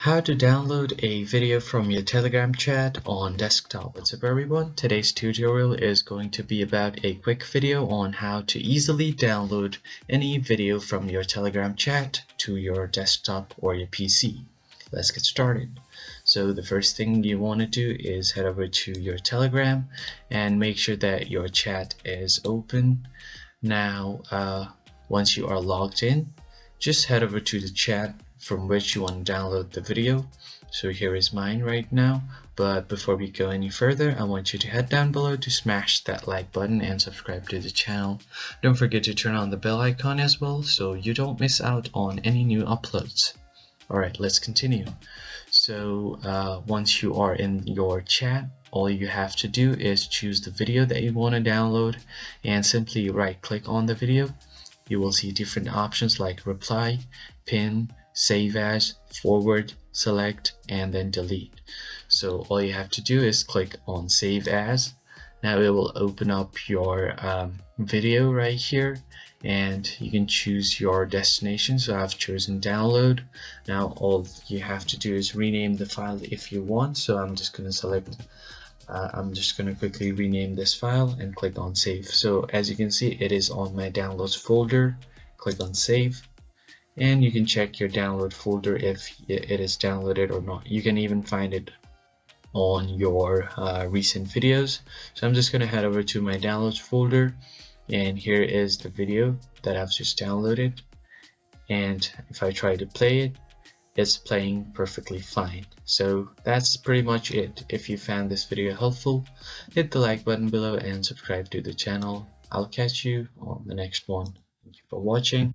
How to download a video from your Telegram chat on desktop. What's up everyone? Today's tutorial is going to be about a quick video on how to easily download any video from your Telegram chat to your desktop or your PC. Let's get started. So the first thing you want to do is head over to your Telegram and make sure that your chat is open. Now, once you are logged in, just head over to the chat from which you want to download the video. So here is mine right now, but before we go any further, I want you to head down below to smash that like button and subscribe to the channel. Don't forget to turn on the bell icon as well so you don't miss out on any new uploads. Alright, let's continue. So once you are in your chat, all you have to do is choose the video that you want to download and simply right click on the video. You will see different options like reply, pin, save as, forward, select, and then delete. So all you have to do is click on save as. Now it will open up your video right here and you can choose your destination. So I've chosen download. Now all you have to do is rename the file if you want. So I'm just going to quickly rename this file and click on save. So as you can see, it is on my downloads folder. Click on save and you can check your download folder if it is downloaded or not. You can even find it on your recent videos. So I'm just going to head over to my downloads folder and here is the video that I've just downloaded, and if I try to play it, it's playing perfectly fine. So that's pretty much it. If you found this video helpful, hit the like button below and subscribe to the channel. I'll catch you on the next one. Thank you for watching.